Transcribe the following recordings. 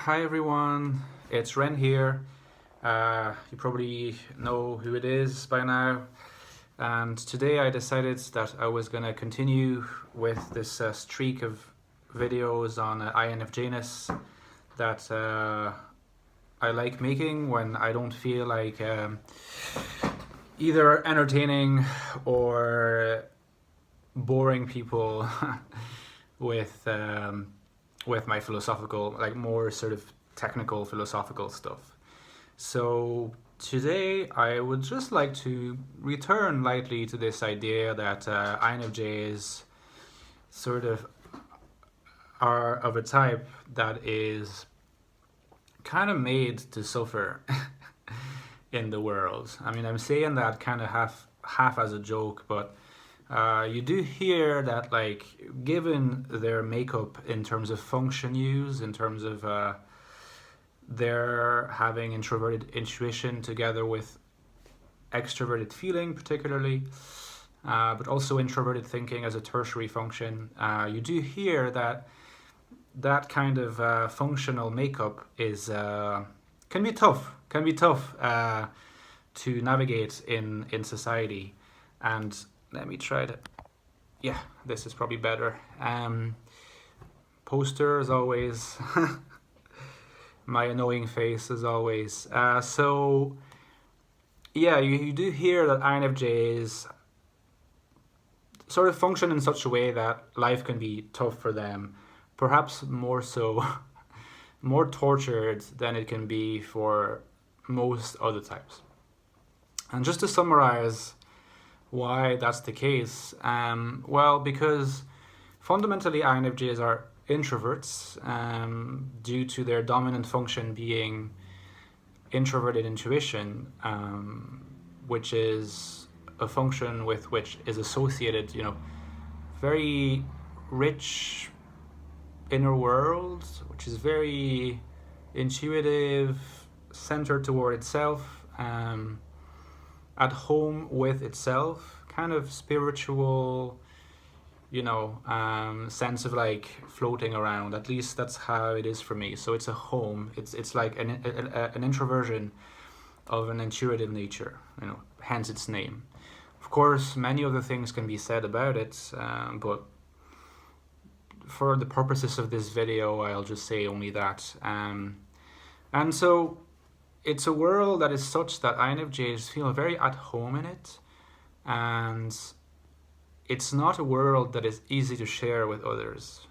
Hi everyone, it's Ren here. You probably know who it is by now. And today I decided that I was going to continue with this streak of videos on INFJness that I like making when I don't feel like either entertaining or boring people with my philosophical, like more sort of technical philosophical stuff. So today I would just like to return lightly to this idea that INFJs sort of are of a type that is kind of made to suffer in the world. I mean, I'm saying that kind of half as a joke, but you do hear that, like, given their makeup in terms of function use, in terms of their having introverted intuition together with extroverted feeling, particularly, but also introverted thinking as a tertiary function, you do hear that that kind of functional makeup is can be tough. To navigate in society. And let me try to, yeah, this is probably better. Poster as always. My annoying face as always. So yeah, you do hear that INFJs sort of function in such a way that life can be tough for them, perhaps more so, more tortured than it can be for most other types. And just to summarize why that's the case, well, because fundamentally INFJs are introverts due to their dominant function being introverted intuition, which is a function with which is associated, very rich inner world, which is very intuitive, centered toward itself, at home with itself, kind of spiritual, sense of like floating around. At least that's how it is for me. So it's a home. It's like an introversion of an intuitive nature. Hence its name. Of course, many other things can be said about it, but for the purposes of this video, I'll just say only that. And so it's a world that is such that INFJs feel very at home in it, and it's not a world that is easy to share with others,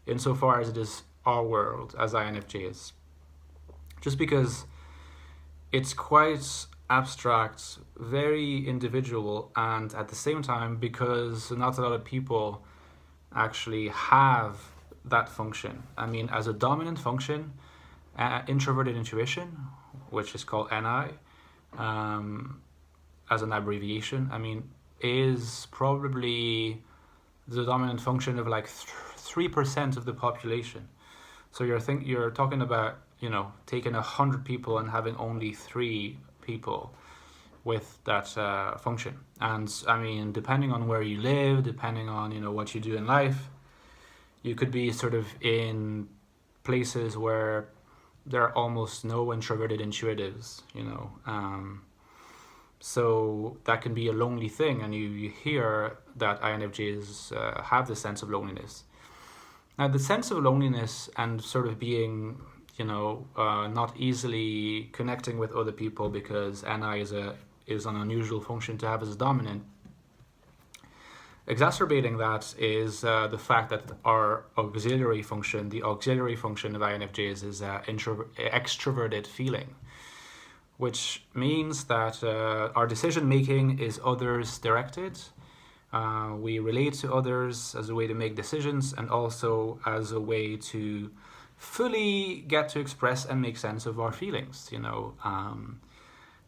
insofar as it is our world as INFJs. Just because it's quite abstract, very individual, and at the same time, because not a lot of people actually have that function. I mean, as a dominant function, introverted intuition, which is called NI, as an abbreviation, is probably the dominant function of like 3% of the population. So you're talking about taking 100 people and having only 3 people with that function. And depending on where you live, depending on what you do in life, you could be sort of in places where there are almost no introverted intuitives, so that can be a lonely thing, and you hear that INFJs have the sense of loneliness. Now, the sense of loneliness and sort of being, not easily connecting with other people because NI is an unusual function to have as dominant. Exacerbating that is the fact that our auxiliary function, the auxiliary function of INFJs, is extroverted feeling, which means that our decision making is others directed. We relate to others as a way to make decisions, and also as a way to fully get to express and make sense of our feelings.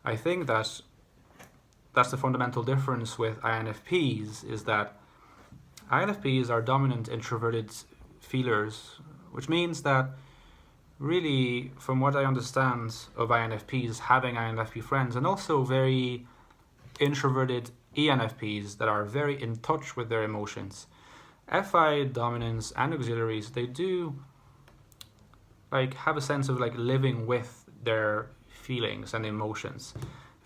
I think that that's the fundamental difference with INFPs, is that INFPs are dominant introverted feelers, which means that really, from what I understand of INFPs, having INFP friends, and also very introverted ENFPs that are very in touch with their emotions, FI dominance and auxiliaries, they do like have a sense of like living with their feelings and emotions,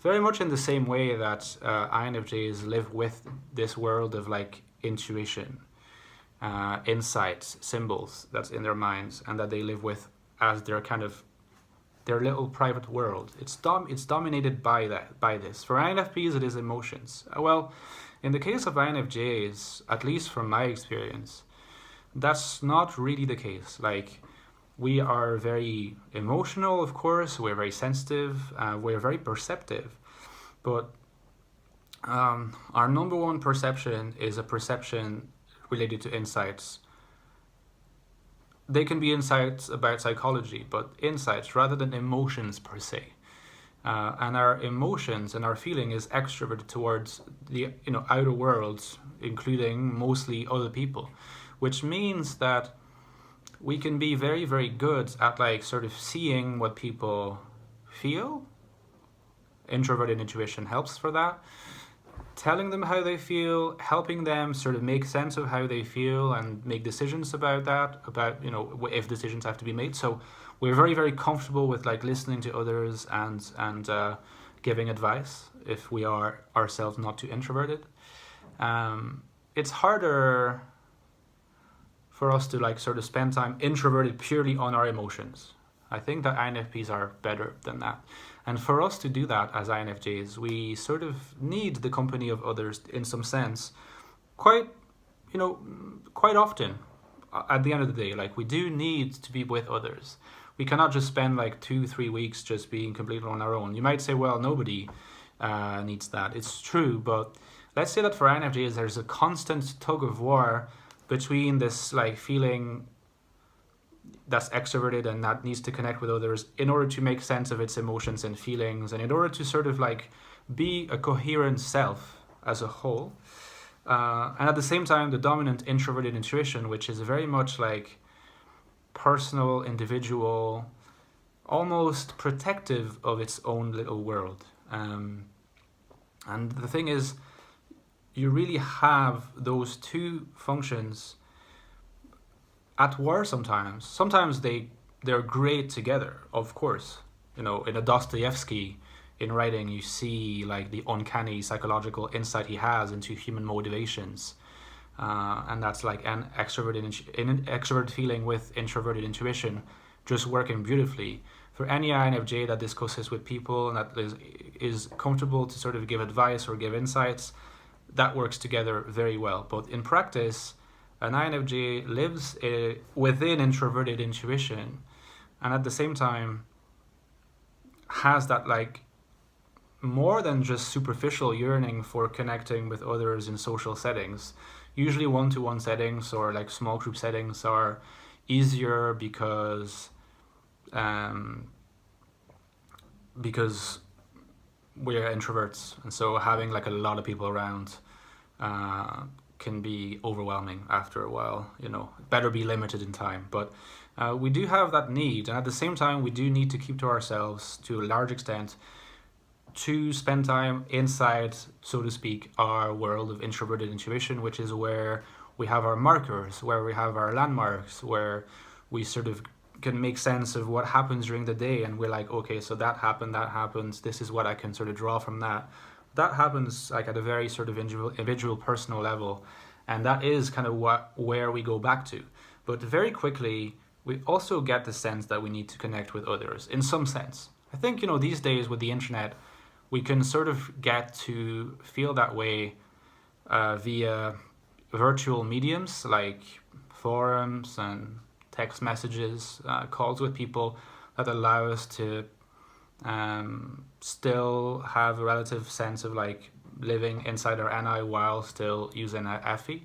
very much in the same way that INFJs live with this world of like intuition, insights, symbols that's in their minds, and that they live with as their kind of their little private world. It's dominated by this. For INFPs, it is emotions. Well, in the case of INFJs, at least from my experience, that's not really the case. Like, we are very emotional, of course. We're very sensitive. We're very perceptive, but our number one perception is a perception related to insights. They can be insights about psychology, but insights rather than emotions per se. And our emotions and our feeling is extroverted towards the outer worlds, including mostly other people, which means that we can be very, very good at like sort of seeing what people feel. Introverted intuition helps for that. Telling them how they feel, helping them sort of make sense of how they feel and make decisions about that, about, if decisions have to be made. So we're very, very comfortable with like listening to others and giving advice if we are ourselves not too introverted. It's harder for us to like sort of spend time introverted purely on our emotions. I think that INFPs are better than that. And for us to do that as INFJs, we sort of need the company of others in some sense, quite often at the end of the day. Like, we do need to be with others. We cannot just spend like 2-3 weeks just being completely on our own. You might say, well, nobody needs that. It's true, but let's say that for INFJs, there's a constant tug of war between this like feeling that's extroverted and that needs to connect with others in order to make sense of its emotions and feelings, and in order to sort of like be a coherent self as a whole. And at the same time, the dominant introverted intuition, which is very much like personal, individual, almost protective of its own little world. And the thing is, you really have those two functions at war sometimes. Sometimes they're great together, of course. In a Dostoevsky, in writing, you see like the uncanny psychological insight he has into human motivations. And that's like an extroverted feeling with introverted intuition just working beautifully. For any INFJ that discusses with people and that is comfortable to sort of give advice or give insights, that works together very well. But in practice, an INFJ lives within introverted intuition, and at the same time has that like more than just superficial yearning for connecting with others in social settings. Usually one-to-one settings or like small group settings are easier because we're introverts, and so having like a lot of people around can be overwhelming after a while. Better be limited in time, but we do have that need, and at the same time we do need to keep to ourselves to a large extent to spend time inside, so to speak, our world of introverted intuition, which is where we have our markers, where we have our landmarks, where we sort of can make sense of what happens during the day, and we're like, okay, so that happens, this is what I can sort of draw from that. That happens like at a very sort of individual personal level, and that is kind of where we go back to. But very quickly, we also get the sense that we need to connect with others in some sense. I think, these days with the internet, we can sort of get to feel that way via virtual mediums like forums and text messages, calls with people that allow us to still have a relative sense of like living inside our NI while still using a FE,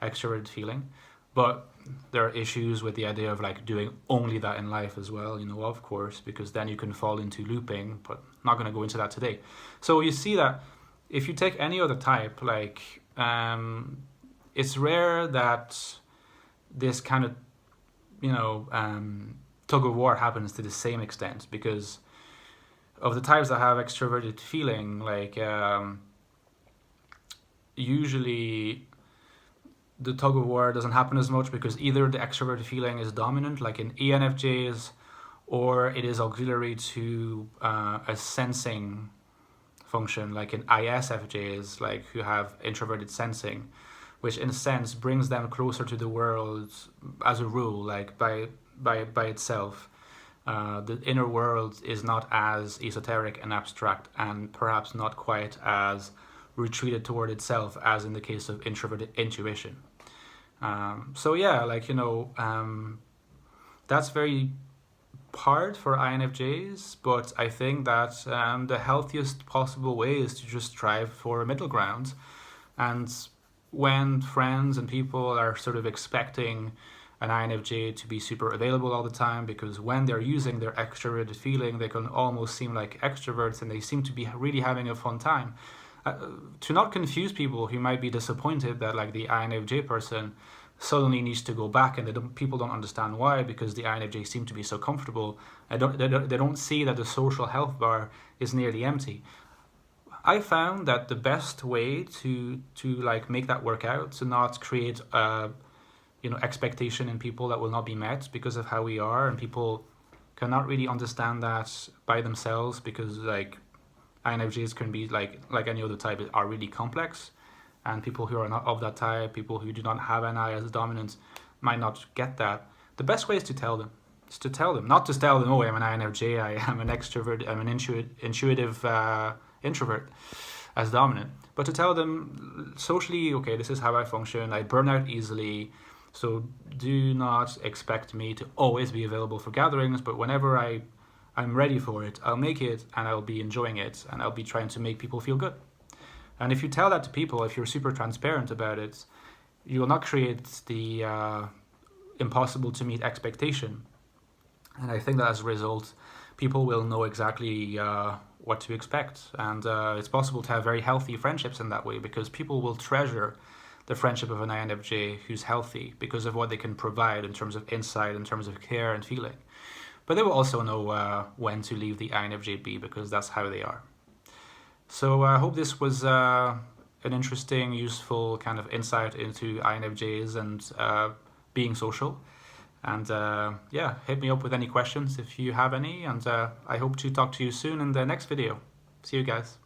extroverted feeling. But there are issues with the idea of like doing only that in life as well, of course, because then you can fall into looping, but I'm not going to go into that today. So you see that if you take any other type, like it's rare that this kind of, tug of war happens to the same extent, because of the types that have extroverted feeling, like usually the tug of war doesn't happen as much because either the extroverted feeling is dominant, like in ENFJs, or it is auxiliary to a sensing function, like in ISFJs, like who have introverted sensing, which in a sense brings them closer to the world as a rule, like by itself. The inner world is not as esoteric and abstract, and perhaps not quite as retreated toward itself as in the case of introverted intuition. So yeah, like, that's very hard for INFJs, but I think that the healthiest possible way is to just strive for a middle ground. And when friends and people are sort of expecting an INFJ to be super available all the time, because when they're using their extroverted feeling, they can almost seem like extroverts and they seem to be really having a fun time. To not confuse people who might be disappointed that like the INFJ person suddenly needs to go back, and people don't understand why, because the INFJ seem to be so comfortable. They don't see that the social health bar is nearly empty. I found that the best way to like make that work out, to not create expectation in people that will not be met because of how we are, and people cannot really understand that by themselves, because like INFJs can be like any other type, are really complex, and people who are not of that type, people who do not have an I as dominant, might not get that. The best way is to tell them. Not to tell them, oh, I'm an INFJ, I am an extrovert, I'm an intuitive introvert as dominant. But to tell them socially, okay, this is how I function, I burn out easily, so do not expect me to always be available for gatherings, but whenever I'm ready for it, I'll make it, and I'll be enjoying it, and I'll be trying to make people feel good. And if you tell that to people, if you're super transparent about it, you will not create the impossible to meet expectation. And I think that as a result, people will know exactly what to expect. And it's possible to have very healthy friendships in that way, because people will treasure the friendship of an INFJ who's healthy because of what they can provide in terms of insight, in terms of care and feeling. But they will also know when to leave the INFJ be, because that's how they are. So I hope this was an interesting, useful kind of insight into INFJs and being social. And yeah, hit me up with any questions if you have any. And I hope to talk to you soon in the next video. See you guys.